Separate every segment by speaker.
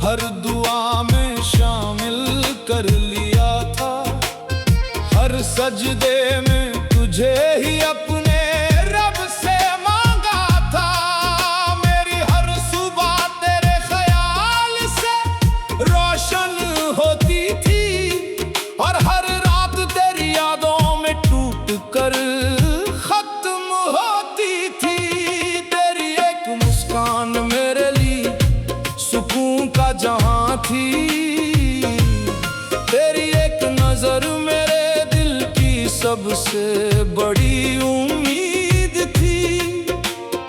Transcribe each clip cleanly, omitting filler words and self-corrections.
Speaker 1: हर दुआ में शामिल कर लिया था। हर सजदे में तुझे ही अपने रब से मांगा था। मेरी हर सुबह तेरे ख्याल से रोशन होती थी और हर रात तेरी यादों में टूट कर खत्म होती थी। तेरी एक मुस्कान मेरे लिए सुकून का जहां थी। तेरी एक नजर मेरे दिल की सबसे बड़ी उम्मीद थी।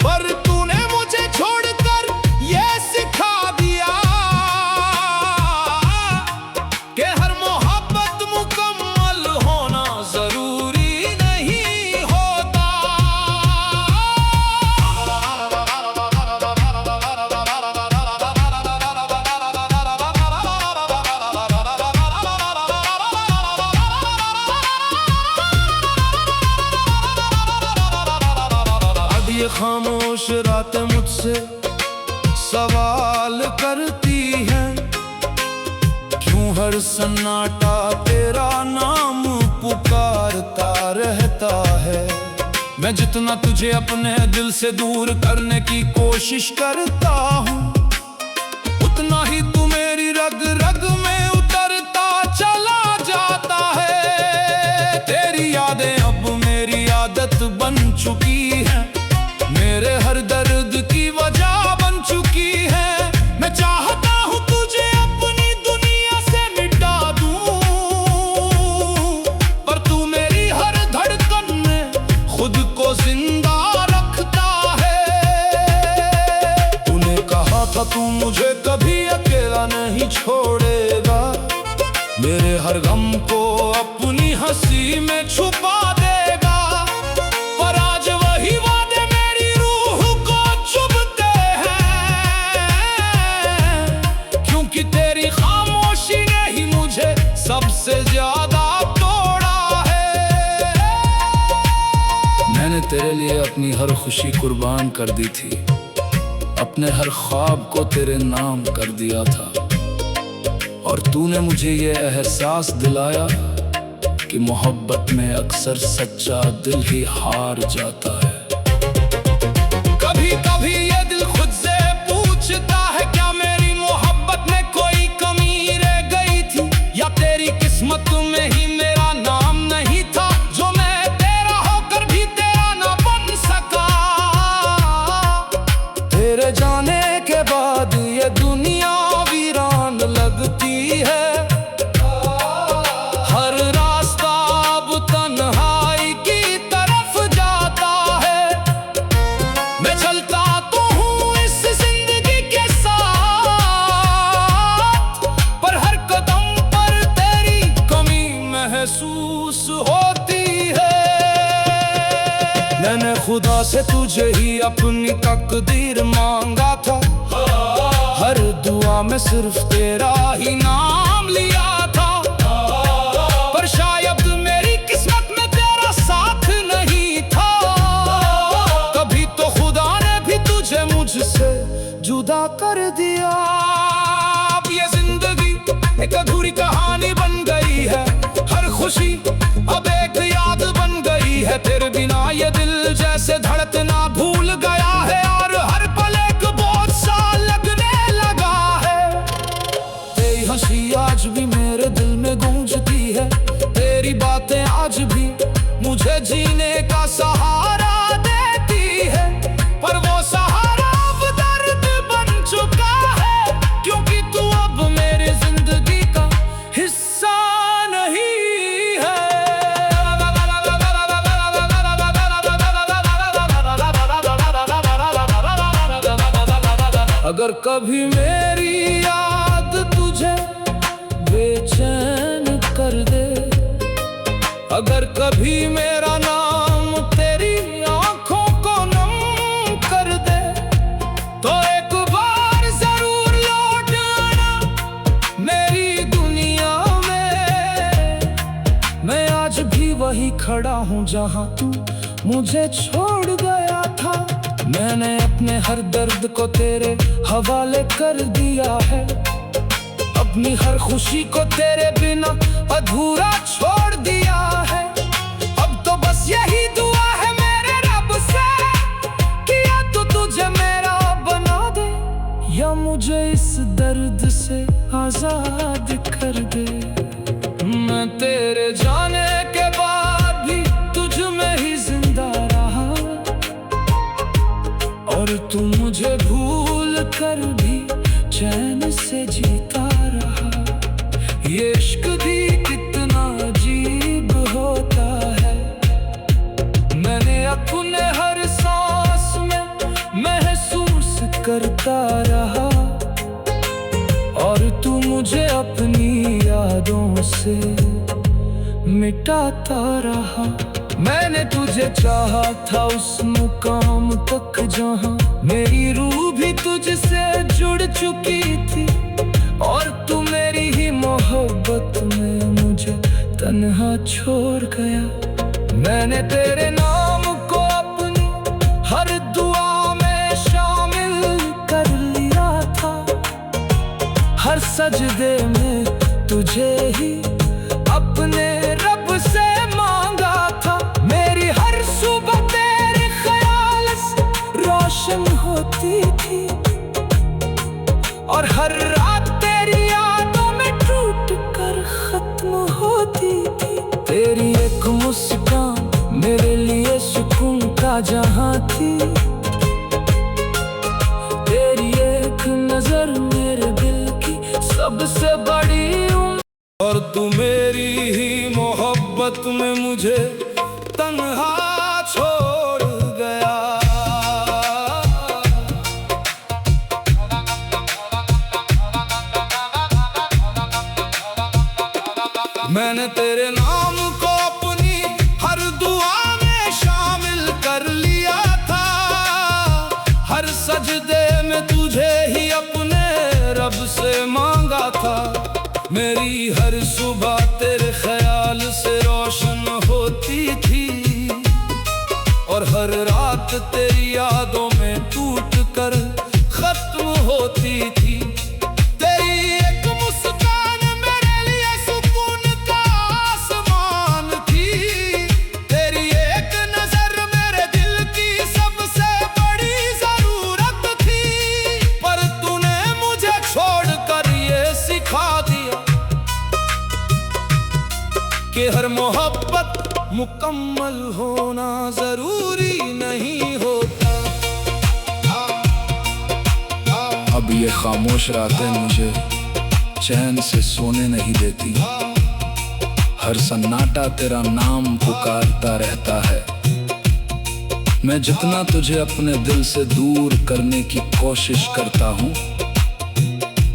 Speaker 1: पर तूने मुझे छोड़कर ये सिखा दिया कि हर मोहब्बत मुकम्मल होना जरूरी नहीं होता। अब ये खामोश रातें मुझसे सवाल करती हैं, क्यों हर सन्नाटा तेरा नाम पुकारता रहता है। मैं जितना तुझे अपने दिल से दूर करने की कोशिश करता हूँ, उतना ही तू मेरी रग रग में उतरता चला जाता है। तेरी यादें अब मेरी आदत बन चुकी हैं, मेरे हर दर्द की वजह बन चुकी है। मैं चाहता हूँ तुझे अपनी दुनिया से मिटा दूँ, पर तू मेरी हर धड़कन में खुद को जिंदा रखता है। तूने कहा था तू मुझे कभी अकेला नहीं छोड़ेगा, मेरे हर गम को अपनी हंसी में छुपा देगा। पर आज वही वादे मेरी रूह को चुभते हैं, क्योंकि तेरी खामोशी ने ही मुझे सबसे ज्यादा तोड़ा है। मैंने तेरे लिए अपनी हर खुशी कुर्बान कर दी थी, अपने हर ख्वाब को तेरे नाम कर दिया था। और तूने मुझे ये एहसास दिलाया कि मोहब्बत में अक्सर सच्चा दिल ही हार जाता है। कभी कभी ये दिल खुद से पूछता है, क्या मेरी मोहब्बत में कोई कमी रह गई थी, या तेरी किस्मत में ही मेरा नाम नहीं था, जो मैं तेरा होकर भी तेरा ना बन सका। तेरे जाने के बाद ये दुनिया वीरान लगती है। हर रास्ता अब तन्हाई की तरफ जाता है। मैं चलता तो हूँ इस जिंदगी के साथ, पर हर कदम पर तेरी कमी महसूस होती है। मैंने खुदा से तुझे ही अपनी तकदीर मांगा था, हर दुआ में सिर्फ तेरा ही नाम लिया था। पर शायद मेरी किस्मत में तेरा साथ नहीं था, कभी तो खुदा ने भी तुझे मुझसे जुदा कर दिया। अब ये जिंदगी एक अधूरी कहानी बन गई है, हर खुशी अब एक याद बन गई है। तेरे बिना ये दिल जैसे धड़कना भूल गया है, और हर पल एक बोझ सा लगने लगा है। तेरी हंसी आज भी मेरे दिल में गूंजती है, तेरी बातें आज भी मुझे जीने का सहारा देती है। पर वो सहारा अब दर्द बन चुका है, क्योंकि तू अब मेरी जिंदगी का हिस्सा नहीं है। अगर कभी मेरी याद तुझे बेचैन कर दे, अगर कभी मेरा नाम तेरी आंखों को नम कर दे, तो एक बार जरूर लौट आना मेरी दुनिया में। मैं आज भी वही खड़ा हूँ जहाँ तू मुझे छोड़ गया था। मैंने अपने हर दर्द को तेरे हवाले कर दिया है, अपनी हर खुशी को तेरे बिना अधूरा छोड़ दिया है। अब तो बस यही दुआ है मेरे रब से कि या तो तुझे मेरा बना दे या मुझे इस दर्द से आजाद कर दे। मैं तेरे जाने के बाद भी तुझ में ही जिंदा रहा और तू मुझे भूल कर भी चैन से जीता रहा। ये इश्क भी कितना अजीब होता है, मैंने अपने हर सांस में महसूस करता रहा और तू मुझे अपनी यादों से मिटाता रहा। मैंने तुझे चाहा था उस मुकाम तक जहां मेरी रूह भी तुझसे जुड़ चुकी थी और तू मेरी ही मोहब्बत में मुझे तन्हा छोड़ गया। मैंने तेरे नाम को अपनी हर दुआ में शामिल कर लिया था, हर सजदे में तुझे ही अपने रब से मांगा था। मेरी हर सुबह तेरे ख्याल से रोशन होती थी और हर रात तेरी यादों में टूट कर खत्म होती थी। तेरी एक मुस्कान मेरे लिए सुकून का जहां थी, तेरी एक नजर मेरे दिल की सबसे बड़ी और तू मेरी ही मोहब्बत में मुझे तन्हा छोड़ गया। मैंने तेरे नाम को अपनी हर दुआ में शामिल कर लिया था, हर सजदे में तुझे ही अपने रब से मांगा था। मेरी हर सुबह तेरे ख्याल से रोशन होती थी और हर रात तेरी यादों में टूट कर खत्म होती थी। तेरी एक मुस्कान मेरे लिए सुकून का आसमान थी, तेरी एक नजर मेरे दिल की सबसे बड़ी जरूरत थी। पर तूने मुझे छोड़कर ये सिखा दिया कि हर मोहब्बत मुकम्मल होना जरूरी नहीं होता। अब ये खामोश रातें मुझे चैन से सोने नहीं देती, हर सन्नाटा तेरा नाम पुकारता रहता है। मैं जितना तुझे अपने दिल से दूर करने की कोशिश करता हूँ,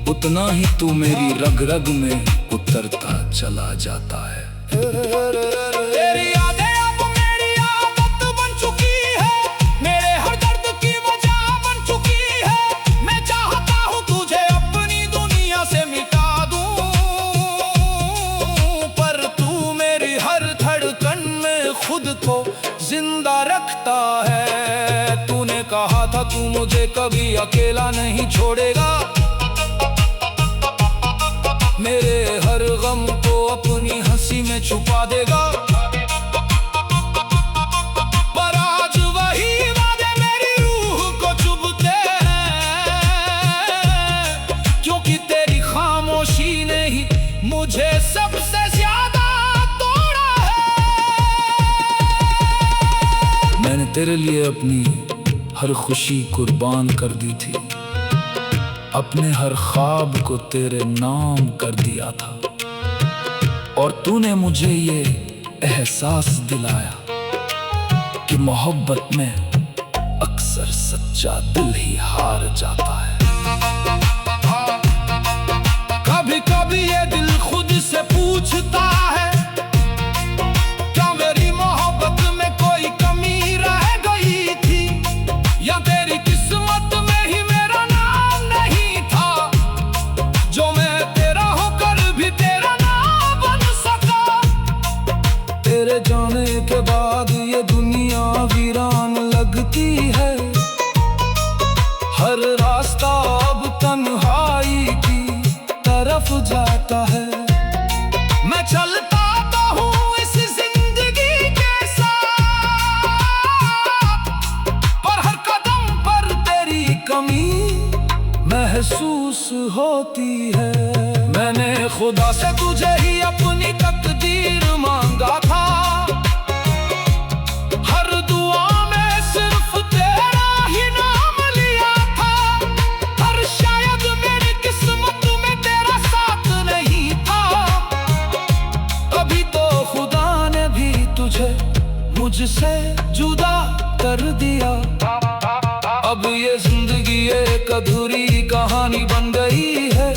Speaker 1: उतना ही तू मेरी रग रग में उतरता चला जाता है। तेरी यादें अब मेरी आदत बन चुकी है, मेरे हर दर्द की वजह बन चुकी है। मैं चाहता हूँ तुझे अपनी दुनिया से मिटा दूँ, पर तू मेरी हर धड़कन में खुद को जिंदा रखता है। तूने कहा था तू मुझे कभी अकेला नहीं छोड़ेगा, मेरे हर गम को अपनी हंसी में छुपा देगा। पर आज वही वादे मेरी रूह को चुभते हैं, क्योंकि तेरी खामोशी ने ही मुझे सबसे ज्यादा तोड़ा है। मैंने तेरे लिए अपनी हर खुशी कुर्बान कर दी थी, अपने हर ख्वाब को तेरे नाम कर दिया था और तूने मुझे ये एहसास दिलाया कि मोहब्बत में अक्सर सच्चा दिल ही हार जाता है। कभी कभी ये दिल खुद से पूछता है, क्या मेरी मोहब्बत में कोई कमी रह गई थी या तेरी किस्मत में ही मेरा नाम नहीं था, जो मैं तेरा होकर भी तेरा ना बन सका। तेरे जाने के बाद ये दुनिया वीरान लगती है, हर रास्ता आता है। मैं चलता तो हूँ इस जिंदगी के साथ, पर हर कदम पर तेरी कमी महसूस होती है। मैंने खुदा से तुझे ही अपनी तकदीर मांगा था, हर दुआ में सिर्फ तेरा ही नाम लिया था, पर शायद मेरी किस्मत में तेरा साथ नहीं था। तभी तो खुदा ने भी तुझे मुझसे जुदा कर दिया। अब ये जिंदगी एक अधूरी कहानी बन गई है,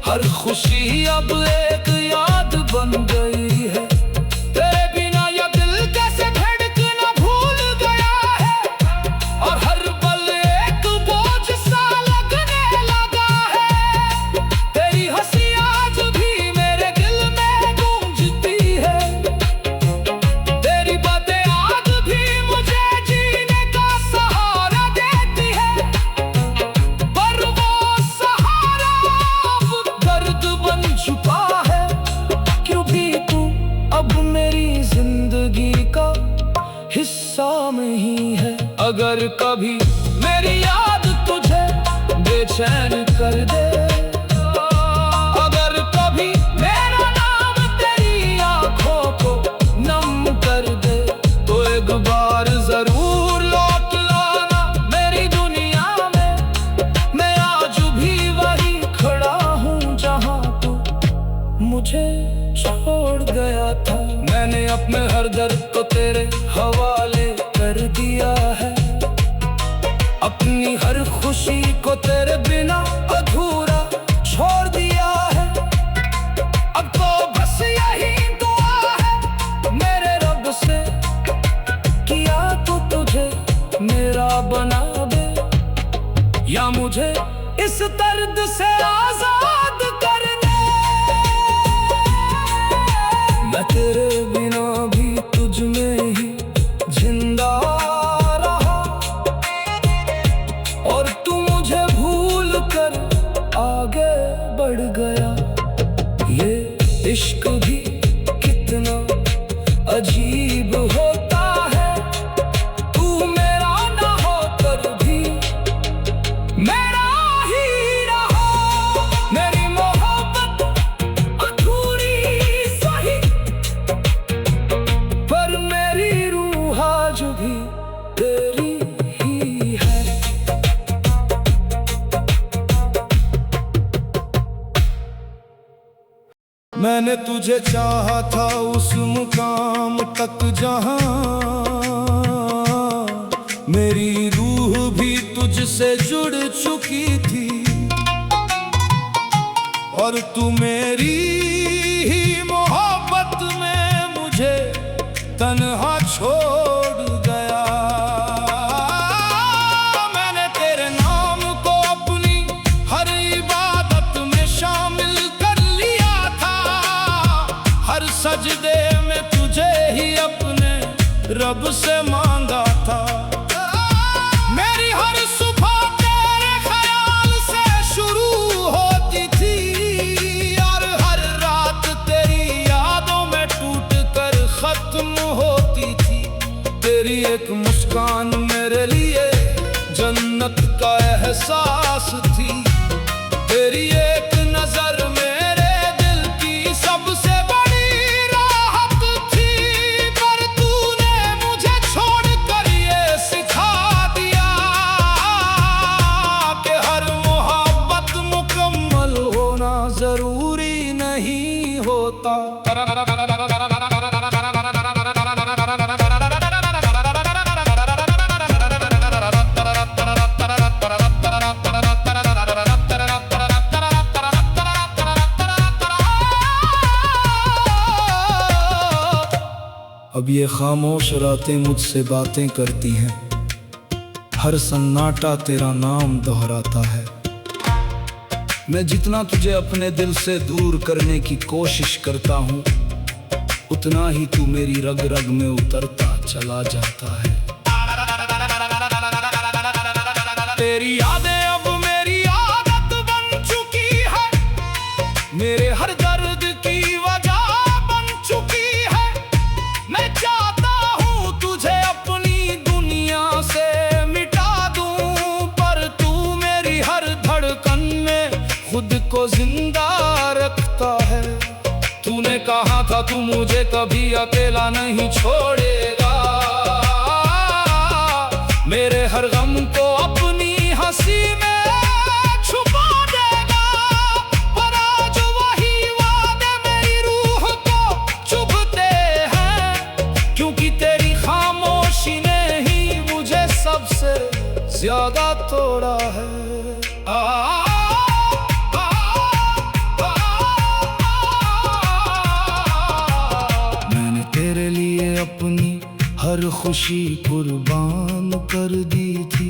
Speaker 1: हर खुशी अब एक याद बन गई है। तेरे बिना ये दिल कैसे धड़कना भूल गया है, और हर पल एक बोझ सा लगने लगा है। तेरी हंसी आज भी मेरे दिल में गूंजती है, तेरी बातें आज भी मुझे जीने का सहारा देती है। पर वो सहारा अब दर्द बन चुका है, क्योंकि तू अब मेरी जिंदगी का हिस्सा नहीं है। अगर कभी मेरी याद तुझे बेचैन कर दे, अगर कभी मेरा नाम तेरी आंखों को नम कर दे, तो एक बार जरूर लौट लाना मेरी दुनिया में। मैं आज भी वही खड़ा हूँ जहाँ तू मुझे छोड़ गया था। मैंने अपने हर दर्द को तेरे हवाले कर दिया है, अपनी हर खुशी को तेरे बिना अधूरा छोड़ दिया है। अब तो बस यही दुआ है मेरे रब से, किया तो तुझे मेरा बना दे, या मुझे इस दर्द से आजाद कर दे। मैं तेरे बिना भी तुझ में ही जिंदा रहा, और तू मुझे भूल कर आगे बढ़ गया। ये इश्क भी कितना अजीब होता है, तू मेरा ना होकर भी मेरा ही रहा। मेरी मोहब्बत अधूरी सही, पर मेरी रूह आज भी तेरी ही है। मैंने तुझे चाहा था उस मुकाम तक जहां मेरी रूह भी तुझसे जुड़ चुकी थी, और तू मेरी ही मोहब्बत में मुझे तन्हा छोड़ गया। मैंने तेरे नाम को अपनी हर इबादत में शामिल कर लिया था, हर सजदे में तुझे ही अपने रब से मांगा था। मेरी हर सुबह तेरे ख्याल से शुरू होती थी, और हर रात तेरी यादों में टूट कर खत्म होती थी। तेरी एक मुस्कान मेरे लिए जन्नत का एहसास थी, तेरी एक नजर मेरे दिल की सबसे बड़ी राहत थी। पर तूने मुझे छोड़ कर ये सिखा दिया कि हर मोहब्बत मुकम्मल होना जरूरी नहीं होता। अब ये खामोश रातें मुझसे बातें करती हैं, हर सन्नाटा तेरा नाम दोहराता है। मैं जितना तुझे अपने दिल से दूर करने की कोशिश करता हूँ, उतना ही तू मेरी रग रग में उतरता चला जाता है। तेरी यादें अब मेरी आदत बन चुकी है, मेरे हर दर्द की वजह बन चुकी है। मैं चाहता हूँ तुझे अपनी दुनिया से मिटा दूं, पर तू मेरी हर धड़कन में खुद को जिंदा रखता है। तूने कहा था तू मुझे कभी अकेला नहीं छोड़ेगा, मेरे हर गम को अपनी हंसी में छुपा देगा। पर आज वही वादे मेरी रूह को चुभते हैं, क्योंकि तेरी खामोशी ने ही मुझे सबसे ज्यादा तोड़ा है। अपनी हर खुशी कुर्बान कर दी थी,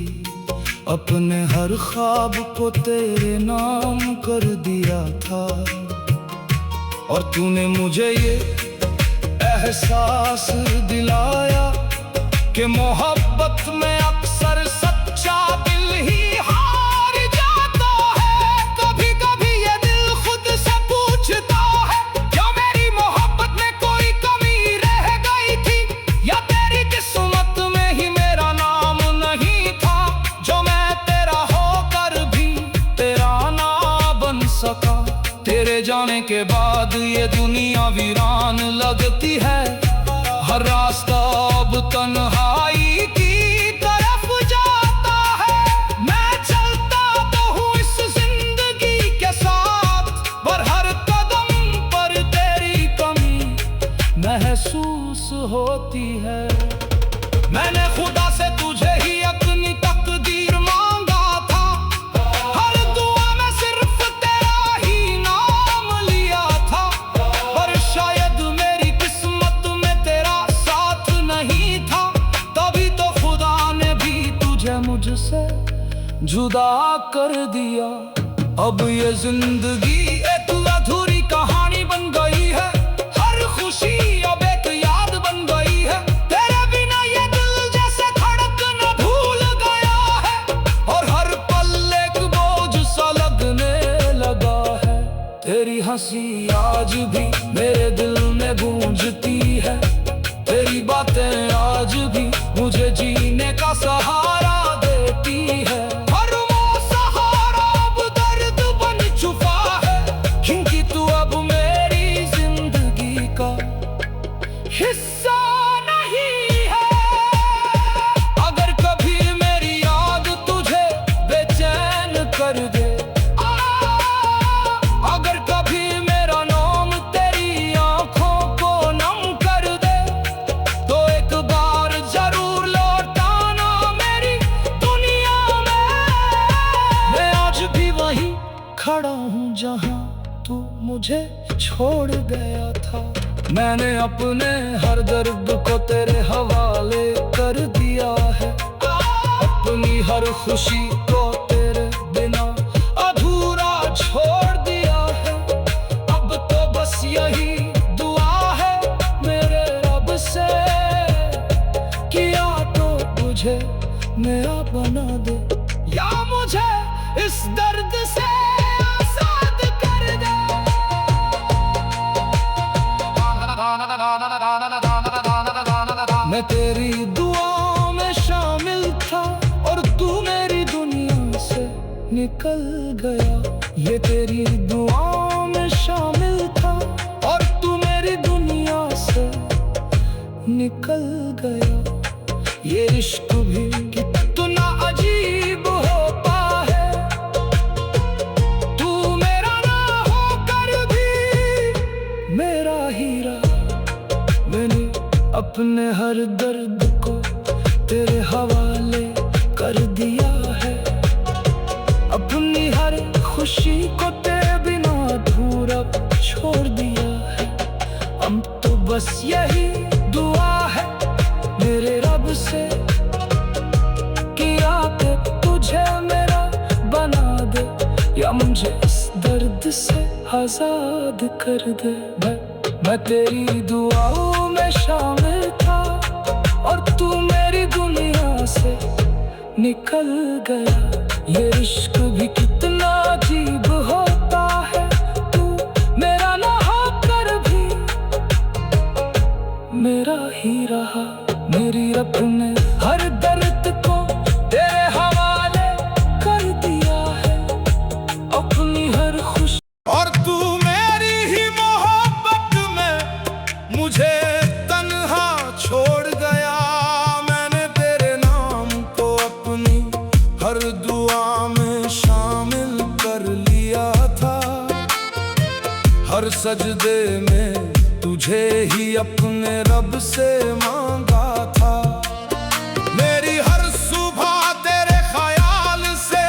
Speaker 1: अपने हर ख्वाब को तेरे नाम कर दिया था। और तूने मुझे ये एहसास दिलाया कि मोहब्बत में अक्सर सच्चा दिल ही हार जाता है। कभी कभी ये दिल खुद से पूछता है, क्या मेरी मोहब्बत में कोई कमी रह गई थी, या तेरी किस्मत में ही मेरा नाम नहीं था, जो मैं तेरा होकर भी तेरा ना बन सका। तेरे जाने के बाद ये दुनिया वीरान लगती है, हर रास्ता अब तन्हाई की तरफ जाता है। मैं चलता तो हूँ इस जिंदगी के साथ, पर हर कदम पर तेरी कमी महसूस होती है। मैंने खुदा से तुझे ही अपनी तकदीर मांगा था, हर दुआ में सिर्फ तेरा ही नाम लिया था, पर शायद मेरी किस्मत में तेरा साथ नहीं था, तभी तो खुदा ने भी तुझे मुझसे जुदा कर दिया। अब ये जिंदगी एक अधूरी कहानी बन गई है, हर खुशी अब एक याद बन गई है। तेरे बिना ये दिल जैसे धड़कना भूल गया है, और हर पल एक बोझ सा लगने लगा है। तेरी हंसी आज भी मेरे दिल में गूंजती है, तेरी बातें आज भी मुझे जीने का सहारा देती है। हर वो सहारा अब दर्द बन चुका है, क्योंकि तू अब मेरी जिंदगी का हिस्सा नहीं है। अगर कभी मेरी याद तुझे बेचैन कर दे, अगर कभी मेरा नाम तेरी आंखों को नम कर दे, तो एक बार जरूर लौटाना मेरी दुनिया में। मैं आज भी वही खड़ा हूँ जहाँ तू मुझे छोड़ गया था। मैंने अपने हर दर्द को तेरे हवाले कर दिया है, अपनी हर खुशी को तेरे बिना अधूरा छोड़ दिया है। अब तो बस यही दुआ है मेरे रब से, किया तो तुझे नया बना दे, या मुझे इस दर्द से आजाद कर दे। मैं तेरी दुआ में शामिल था, और तू मेरी दुनिया से निकल गया। ये तेरी दुआ में शामिल था, और तू मेरी दुनिया से निकल गया। ये इश्क भी कितना अजीब होता है, तू मेरा ना होकर भी मेरा हीरा। मैंने अपने हर दर्द को तेरे हवाले कर दिया है, अपनी हर खुशी को तेरे बिना अधूरा छोड़ दिया है। अब तो बस यही दुआ है मेरे रब से, किया कि तुझे मेरा बना दे, या मुझे इस दर्द से आजाद कर दे। मैं तेरी दुआओं में शामिल था, और तू मेरी दुनिया से निकल गया। ये इश्क भी कितना अजीब होता है, तू अपने हर दर्द को तेरे हवाले कर दिया है, अपनी हर खुशी। और तू मेरी ही मोहब्बत में मुझे तन्हा छोड़ गया। मैंने तेरे नाम को अपनी हर दुआ में शामिल कर लिया था, हर सजदे में तुझे ही अपने रब से मांगा था। मेरी हर सुबह तेरे ख्याल से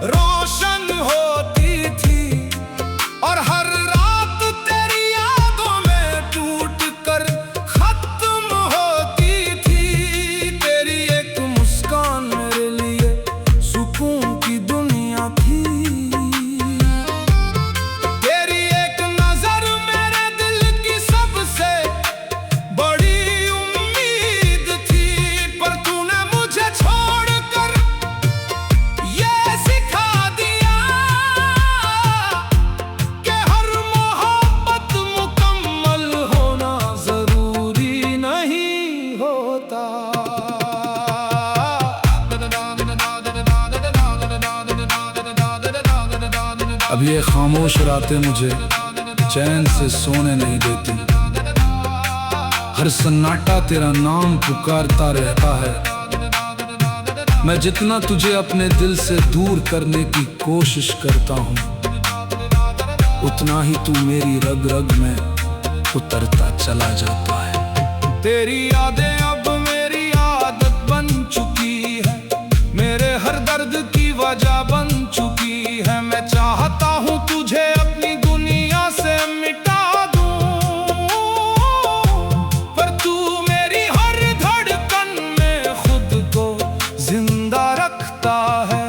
Speaker 1: रोशन होती थी, और हर रात तेरी यादों में टूट कर खत्म होती थी। तेरी एक मुस्कान मेरे लिए सुकून की दुनिया थी, तेरी एक नजर मेरे दिल की सबसे बड़ी उम्मीद थी। पर तूने मुझे छोड़कर ये सिखा दिया कि हर मोहब्बत मुकम्मल होना जरूरी नहीं होता। अब ये खामोश रातें मुझे चैन से सोने नहीं देती, हर सन्नाटा तेरा नाम पुकारता रहता है। मैं जितना तुझे अपने दिल से दूर करने की कोशिश करता हूँ, उतना ही तू मेरी रग रग में उतरता चला जाता है। तेरी यादें अब मेरी आदत बन चुकी है, मेरे हर दर्द की वजह बन चुकी है। मैं चाहता हूँ तुझे अपनी दुनिया से मिटा दूँ, पर तू मेरी हर धड़कन में खुद को जिंदा रखता है।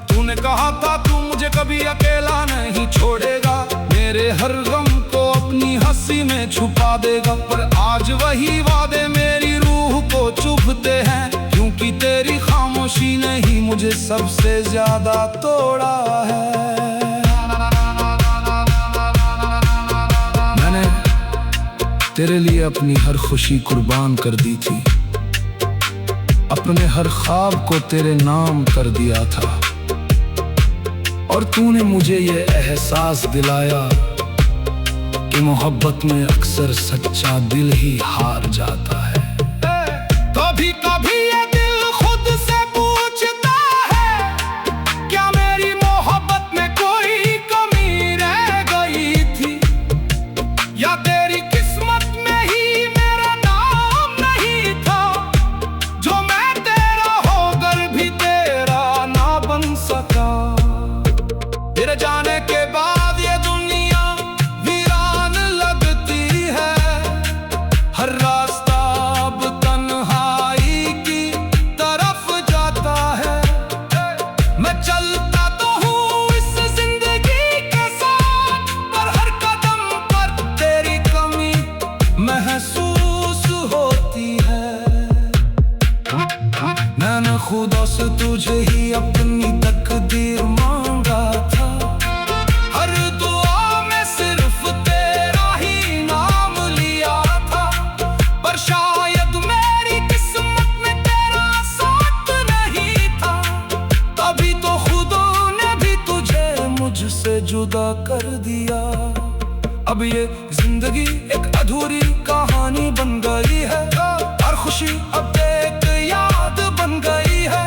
Speaker 1: तूने कहा था तू मुझे कभी अकेला नहीं छोड़ेगा, मेरे हर गम को अपनी हंसी में छुपा देगा। पर आज वही वादे मेरी रूह को चुभते हैं, क्योंकि तेरी खामोशी ने ही मुझे सबसे ज्यादा तोड़ा है। मैंने तेरे लिए अपनी हर खुशी कुर्बान कर दी थी, अपने हर ख्वाब को तेरे नाम कर दिया था, और तूने मुझे ये एहसास दिलाया कि मोहब्बत में अक्सर सच्चा दिल ही हार जाता है। कभी कभी ये दिल खुद से पूछता है, क्या मेरी मोहब्बत में कोई कमी रह गई थी, या तेरी किस्मत में ही मेरा नाम नहीं था, जो मैं तेरा होकर भी तेरा ना बन सका। तेरे जाने के बाद ये दुनिया वीरान लगती है, हर रास्ता अब तन्हाई की तरफ जाता है। मैं चलता तो हूँ इस जिंदगी के साथ, पर हर कदम पर तेरी कमी महसूस होती है। मैंने खुदा से तुझे ही अपनी तकदीर मांगा था, हर दुआ में सिर्फ तेरा ही नाम लिया था, पर शायद मेरी किस्मत में तेरा साथ नहीं था। तभी तो खुदा ने भी तुझे मुझसे जुदा कर दिया। अब ये जिंदगी एक अधूरी कहानी बन गई है, हर खुशी अब एक याद बन गई है।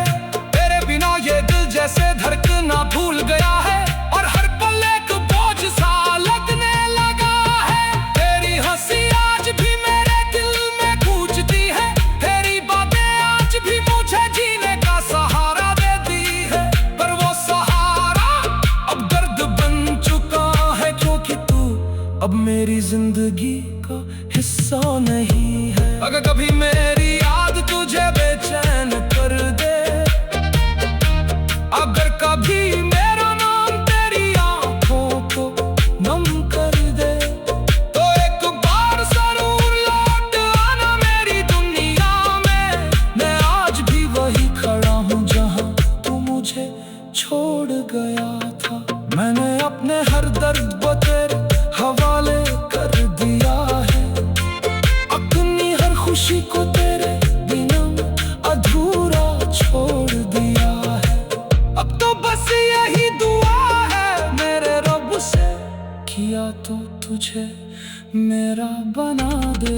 Speaker 1: तेरे बिना ये दिल जैसे धड़कना भूल गया है, और हर पल एक बोझ सा लगने लगा है। तेरी हंसी आज भी मेरे दिल में गूंजती है, तेरी बातें आज भी मुझे जीने का सहारा देती है। पर वो सहारा अब दर्द बन चुका है, क्योंकि तू अब मेरी जिंदगी का हिस्सा नहीं है। अगर कभी मेरी याद तुझे बेचैन कर दे, अगर कभी मेरा नाम तेरी आंखों को नम कर दे, तो एक बार जरूर लौट आना मेरी दुनिया में। मैं आज भी वही खड़ा हूँ जहाँ तू मुझे छोड़ गया था। मैंने अपने हर दर्द तेरे हवाले कर दिया है, अपनी हर खुशी को तेरे तुझे मेरा बना दे,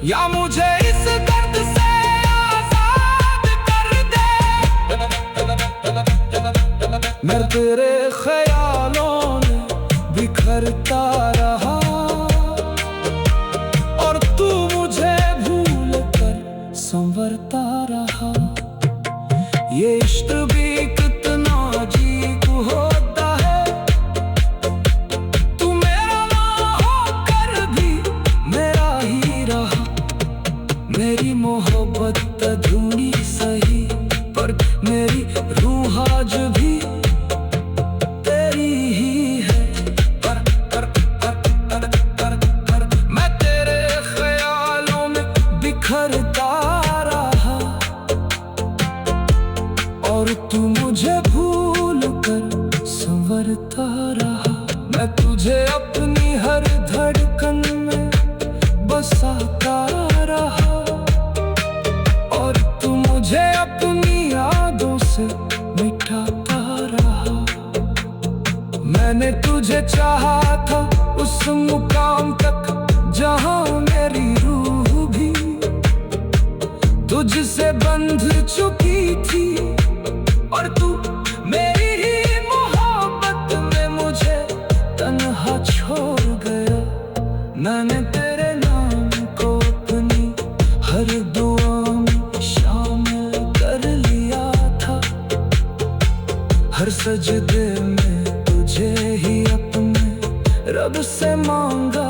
Speaker 1: या मुझे इस दर्द से आजाद कर दे। मैं तेरे ख्यालों में बिखरता रहा और तू मुझे भूल कर संवरता रहा। ये इश्क भी कितना अजीब होता है, तू मेरा ना होकर भी मेरा ही रहा। मेरी मोहब्बत अधूरी सही, पर मेरी रूह आज भी तेरी ही है। मैं तेरे ख्यालों में बिखरता रहा और तू मुझे भूल कर संवरता रहा। मैं तुझे अपनी हर धड़कन में बसाता रहा और तू मुझे अपनी यादों से मिटाता रहा। मैंने तुझे चाहा था उस मुकाम तक जहां मेरी रूह भी तुझसे बंध चुकी थी, और तू मेरी ही मोहब्बत में मुझे तन्हा छोड़ गया। मैंने तेरे नाम को अपनी हर दुआ में शामिल कर लिया था, हर सजदे में तुझे ही अपने रब से मांगा